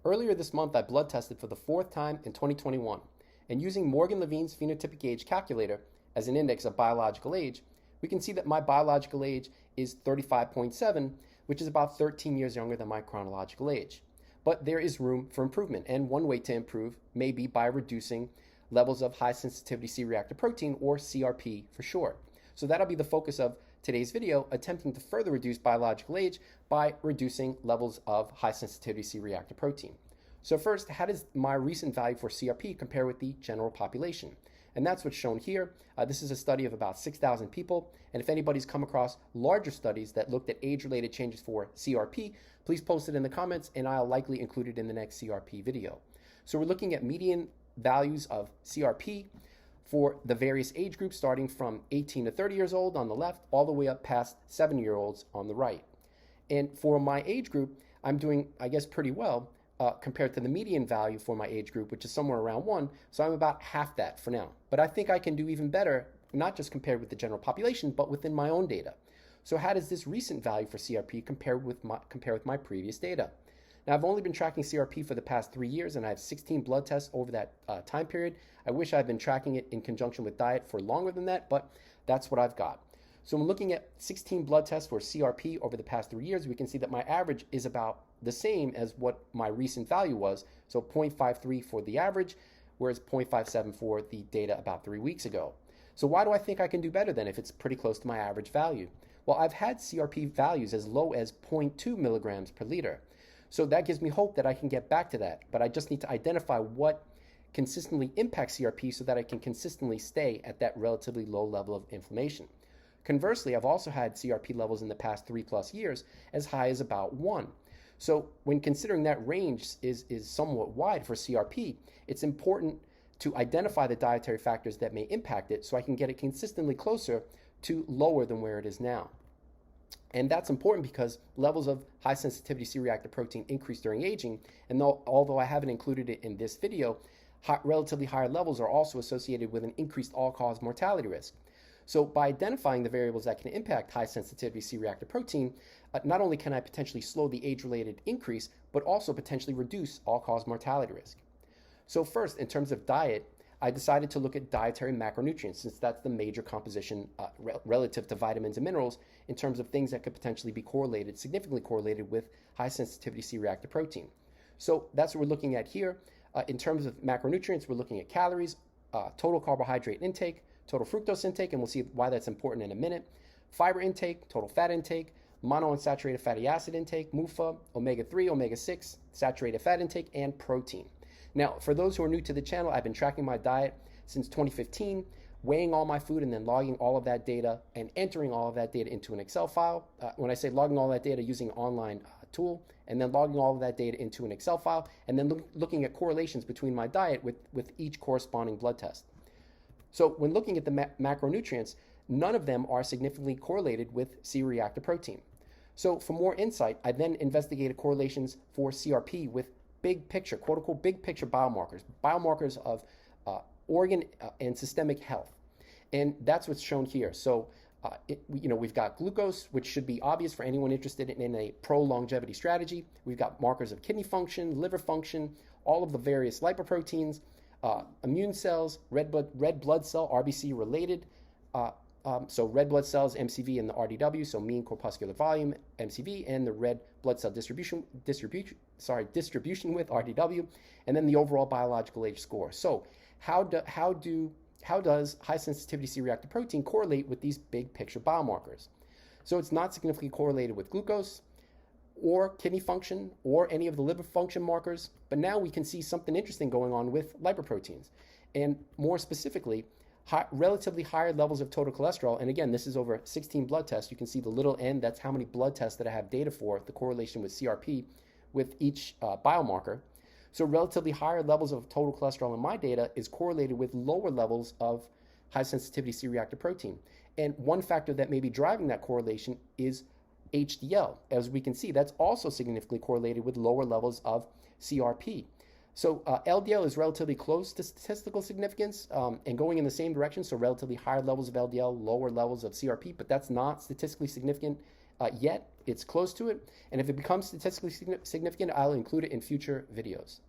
Earlier this month, I blood tested for the fourth time in 2021, and using Morgan Levine's phenotypic age calculator as an index of biological age, we can see that my biological age is 35.7, which is about 13 years younger than my chronological age. But there is room for improvement, and one way to improve may be by reducing levels of high sensitivity C-reactive protein, or CRP for short. So that'll be the focus of today's video, attempting to further reduce biological age by reducing levels of high sensitivity C-reactive protein. So first, how does my recent value for CRP compare with the general population? And that's what's shown here. This is a study of about 6,000 people. And if anybody's come across larger studies that looked at age-related changes for CRP, please post it in the comments and I'll likely include it in the next CRP video. So we're looking at median values of CRP for the various age groups starting from 18 to 30 years old on the left, all the way up past 7-year-olds on the right. And for my age group, I'm doing, I guess, pretty well compared to the median value for my age group, which is somewhere around 1. So I'm about half that for now. But I think I can do even better, not just compared with the general population, but within my own data. So how does this recent value for CRP compare with my previous data? Now, I've only been tracking CRP for the past 3 years, and I have 16 blood tests over that time period. I wish I'd been tracking it in conjunction with diet for longer than that, but that's what I've got. So when looking at 16 blood tests for CRP over the past 3 years, we can see that my average is about the same as what my recent value was. So 0.53 for the average, whereas 0.57 for the data about 3 weeks ago. So why do I think I can do better then if it's pretty close to my average value? Well, I've had CRP values as low as 0.2 milligrams per liter. So that gives me hope that I can get back to that, but I just need to identify what consistently impacts CRP so that I can consistently stay at that relatively low level of inflammation. Conversely, I've also had CRP levels in the past 3+ years as high as about 1. So when considering that range is somewhat wide for CRP, it's important to identify the dietary factors that may impact it so I can get it consistently closer to lower than where it is now. And that's important because levels of high sensitivity C-reactive protein increase during aging, and although I haven't included it in this video, relatively higher levels are also associated with an increased all-cause mortality risk. So by identifying the variables that can impact high sensitivity C-reactive protein, not only can I potentially slow the age-related increase, but also potentially reduce all-cause mortality risk. So first, in terms of diet, I decided to look at dietary macronutrients since that's the major composition relative to vitamins and minerals in terms of things that could potentially be correlated, significantly correlated with high sensitivity C-reactive protein. So that's what we're looking at here. In terms of macronutrients, we're looking at calories, total carbohydrate intake, total fructose intake, and we'll see why that's important in a minute, fiber intake, total fat intake, monounsaturated fatty acid intake, MUFA, omega-3, omega-6, saturated fat intake, and protein. Now, for those who are new to the channel, I've been tracking my diet since 2015, weighing all my food and then logging all of that data and entering all of that data into an Excel file. When I say logging all that data, using an online tool, and then logging all of that data into an Excel file, and then looking at correlations between my diet with each corresponding blood test. So when looking at the macronutrients, none of them are significantly correlated with C-reactive protein. So for more insight, I then investigated correlations for CRP with big picture, quote unquote, big picture biomarkers of organ and systemic health. And that's what's shown here. So, we've got glucose, which should be obvious for anyone interested in a pro-longevity strategy. We've got markers of kidney function, liver function, all of the various lipoproteins, immune cells, red blood cell, RBC related. So red blood cells, MCV, and the RDW, so mean corpuscular volume, MCV, and the red blood cell distribution with RDW, and then the overall biological age score. So how does high sensitivity C-reactive protein correlate with these big picture biomarkers? So it's not significantly correlated with glucose or kidney function or any of the liver function markers, but now we can see something interesting going on with lipoproteins, and more specifically, relatively higher levels of total cholesterol. And again, this is over 16 blood tests. You can see the little n, that's how many blood tests that I have data for, the correlation with CRP with each biomarker. So relatively higher levels of total cholesterol in my data is correlated with lower levels of high sensitivity C-reactive protein. And one factor that may be driving that correlation is HDL. As we can see, that's also significantly correlated with lower levels of CRP. So LDL is relatively close to statistical significance and going in the same direction, so relatively higher levels of LDL, lower levels of CRP, but that's not statistically significant yet. it's close to it, and if it becomes statistically significant, I'll include it in future videos.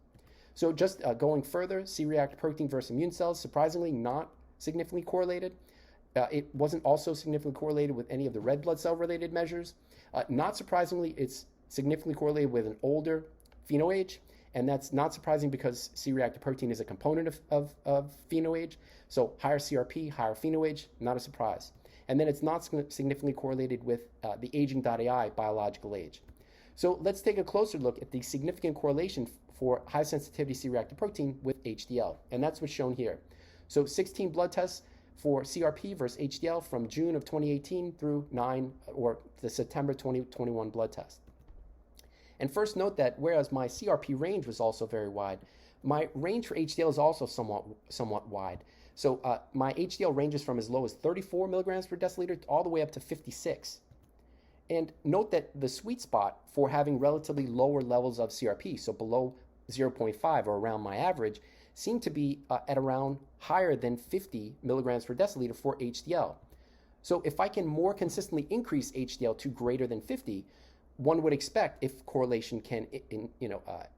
So just going further, C-reactive protein versus immune cells, surprisingly not significantly correlated. It wasn't also significantly correlated with any of the red blood cell related measures. Not surprisingly, it's significantly correlated with an older phenoage, and that's not surprising because C-reactive protein is a component of phenoage. So higher CRP, higher phenoage, not a surprise. And then it's not significantly correlated with the aging.ai biological age. So let's take a closer look at the significant correlation for high sensitivity C-reactive protein with HDL, and that's what's shown here. So 16 blood tests for CRP versus HDL from June of 2018 through the September 2021 blood test. And first note that whereas my CRP range was also very wide, my range for HDL is also somewhat wide. So my HDL ranges from as low as 34 milligrams per deciliter all the way up to 56. And note that the sweet spot for having relatively lower levels of CRP, so below 0.5 or around my average, seem to be at around higher than 50 milligrams per deciliter for HDL. So if I can more consistently increase HDL to greater than 50, one would expect, if correlation can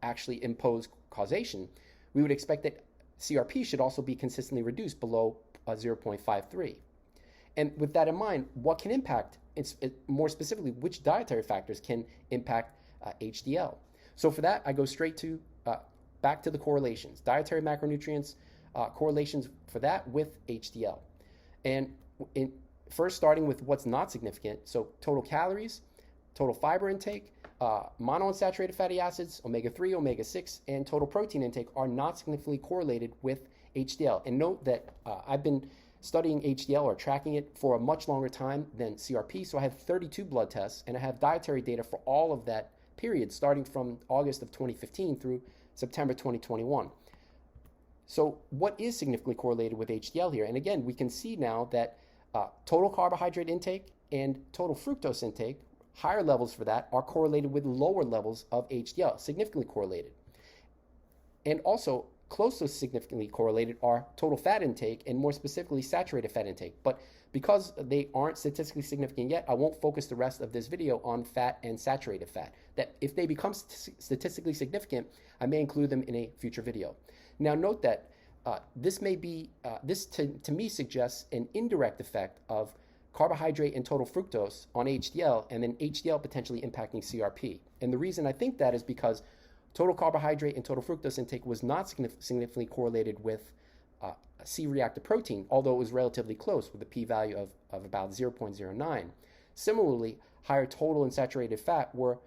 actually impose causation, we would expect that CRP should also be consistently reduced below 0.53. And with that in mind, what can impact, more specifically, which dietary factors can impact HDL? So for that, I go straight to back to the correlations. Dietary macronutrients, correlations for that with HDL. And first starting with what's not significant, so total calories, total fiber intake, monounsaturated fatty acids, omega-3, omega-6, and total protein intake are not significantly correlated with HDL. And note that I've been studying HDL or tracking it for a much longer time than CRP, so I have 32 blood tests, and I have dietary data for all of that period, starting from August of 2015 through September 2021. So what is significantly correlated with HDL here? And again, we can see now that total carbohydrate intake and total fructose intake, higher levels for that, are correlated with lower levels of HDL, significantly correlated. And also, close to significantly correlated are total fat intake and more specifically saturated fat intake. But because they aren't statistically significant yet, I won't focus the rest of this video on fat and saturated fat. That if they become statistically significant, I may include them in a future video. Now note that this may be, this to me suggests an indirect effect of carbohydrate and total fructose on HDL, and then HDL potentially impacting CRP. And the reason I think that is because total carbohydrate and total fructose intake was not significantly correlated with C-reactive protein, although it was relatively close with a p-value of about 0.09. Similarly, higher total and saturated fat were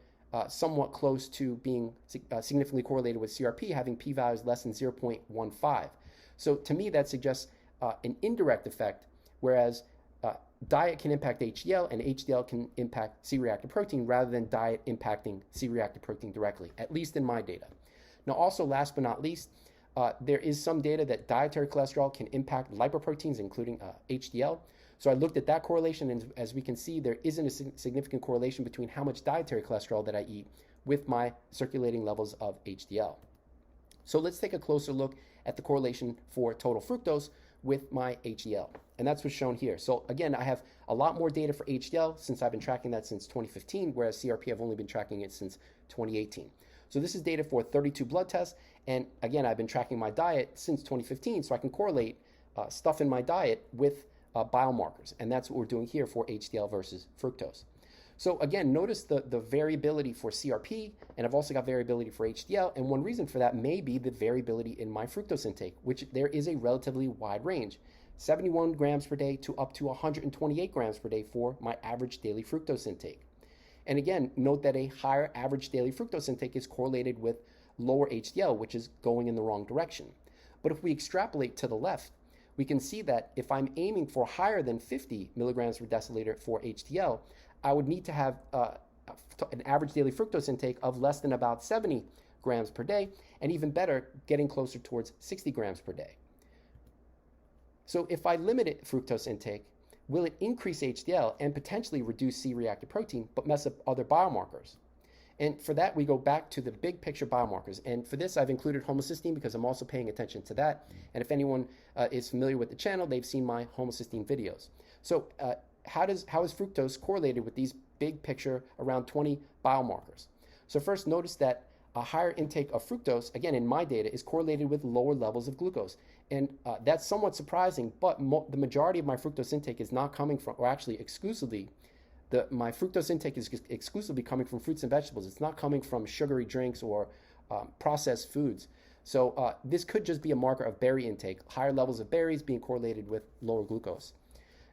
somewhat close to being significantly correlated with CRP, having p-values less than 0.15. So to me, that suggests an indirect effect, whereas diet can impact HDL and HDL can impact C-reactive protein rather than diet impacting C-reactive protein directly, at least in my data. Now also, last but not least, there is some data that dietary cholesterol can impact lipoproteins, including HDL. So I looked at that correlation, and as we can see, there isn't a significant correlation between how much dietary cholesterol that I eat with my circulating levels of HDL. So let's take a closer look at the correlation for total fructose with my HDL. And that's what's shown here. So again, I have a lot more data for HDL since I've been tracking that since 2015, whereas CRP I've only been tracking it since 2018. So this is data for 32 blood tests. And again, I've been tracking my diet since 2015, so I can correlate stuff in my diet with biomarkers. And that's what we're doing here for HDL versus fructose. So again, notice the variability for CRP, and I've also got variability for HDL. And one reason for that may be the variability in my fructose intake, which there is a relatively wide range. 71 grams per day to up to 128 grams per day for my average daily fructose intake. And again, note that a higher average daily fructose intake is correlated with lower HDL, which is going in the wrong direction. But if we extrapolate to the left, we can see that if I'm aiming for higher than 50 milligrams per deciliter for HDL, I would need to have an average daily fructose intake of less than about 70 grams per day, and even better, getting closer towards 60 grams per day. So if I limit fructose intake, will it increase HDL and potentially reduce C-reactive protein, but mess up other biomarkers? And for that, we go back to the big picture biomarkers. And for this, I've included homocysteine because I'm also paying attention to that. And if anyone is familiar with the channel, they've seen my homocysteine videos. So how is fructose correlated with these big picture around 20 biomarkers? So first, notice that a higher intake of fructose, again in my data, is correlated with lower levels of glucose. And that's somewhat surprising, but the majority of my fructose intake is not coming from, or actually exclusively, my fructose intake is exclusively coming from fruits and vegetables. It's not coming from sugary drinks or processed foods. So this could just be a marker of berry intake, higher levels of berries being correlated with lower glucose.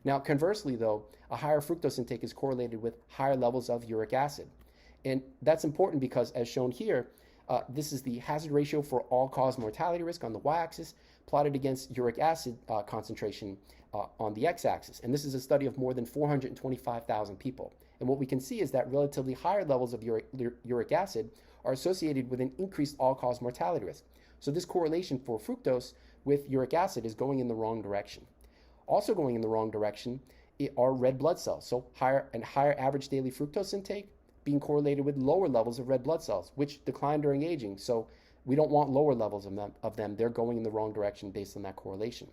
Now, conversely, though, a higher fructose intake is correlated with higher levels of uric acid. And that's important because, as shown here, this is the hazard ratio for all-cause mortality risk on the y-axis, plotted against uric acid concentration on the x-axis. And this is a study of more than 425,000 people. And what we can see is that relatively higher levels of uric acid are associated with an increased all-cause mortality risk. So this correlation for fructose with uric acid is going in the wrong direction. Also going in the wrong direction are red blood cells. So higher average daily fructose intake being correlated with lower levels of red blood cells, which decline during aging. So we don't want lower levels of them. They're going in the wrong direction based on that correlation.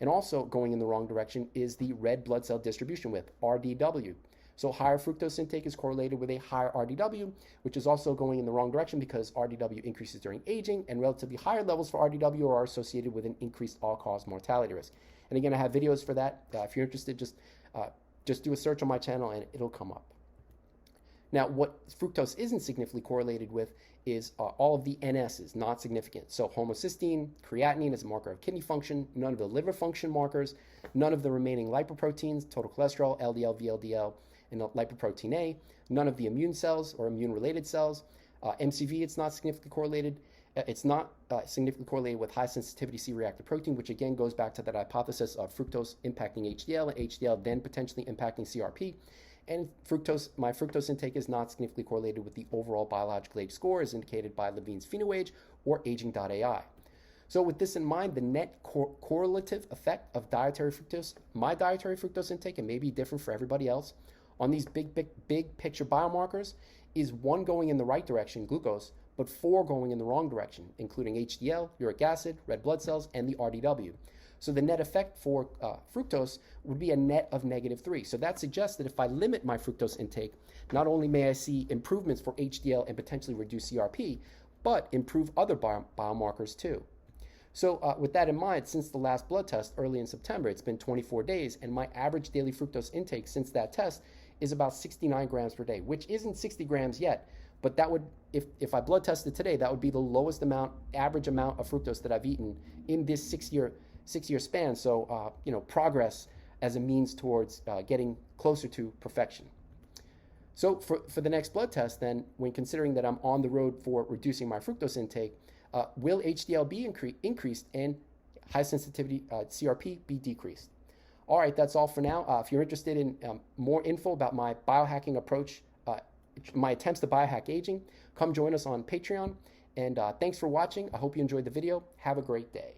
And also going in the wrong direction is the red blood cell distribution width, RDW. So higher fructose intake is correlated with a higher RDW, which is also going in the wrong direction because RDW increases during aging, and relatively higher levels for RDW are associated with an increased all-cause mortality risk. And again, I have videos for that. If you're interested, just do a search on my channel and it'll come up. Now, what fructose isn't significantly correlated with is all of the NSs, not significant. So homocysteine, creatinine as a marker of kidney function, none of the liver function markers, none of the remaining lipoproteins, total cholesterol, LDL, VLDL, and lipoprotein A, none of the immune cells or immune-related cells. MCV, it's not significantly correlated. It's not significantly correlated with high-sensitivity C-reactive protein, which again goes back to that hypothesis of fructose impacting HDL, and HDL then potentially impacting CRP. And my fructose intake is not significantly correlated with the overall biological age score as indicated by Levine's PhenoAge or aging.ai. So with this in mind, the net correlative effect of dietary fructose, my dietary fructose intake, and maybe different for everybody else, on these big picture biomarkers is 1 going in the right direction, glucose, but 4 going in the wrong direction, including HDL, uric acid, red blood cells, and the RDW. So the net effect for fructose would be a net of -3. So that suggests that if I limit my fructose intake, not only may I see improvements for HDL and potentially reduce CRP, but improve other biomarkers too. So with that in mind, since the last blood test early in September, it's been 24 days, and my average daily fructose intake since that test is about 69 grams per day, which isn't 60 grams yet, but that would, if I blood tested today, that would be the lowest average amount of fructose that I've eaten in this six-year span. So, progress as a means towards getting closer to perfection. So for the next blood test, then, when considering that I'm on the road for reducing my fructose intake, will HDL be increased and high sensitivity CRP be decreased? All right, that's all for now. If you're interested in more info about my biohacking approach, my attempts to biohack aging, come join us on Patreon. And thanks for watching. I hope you enjoyed the video. Have a great day.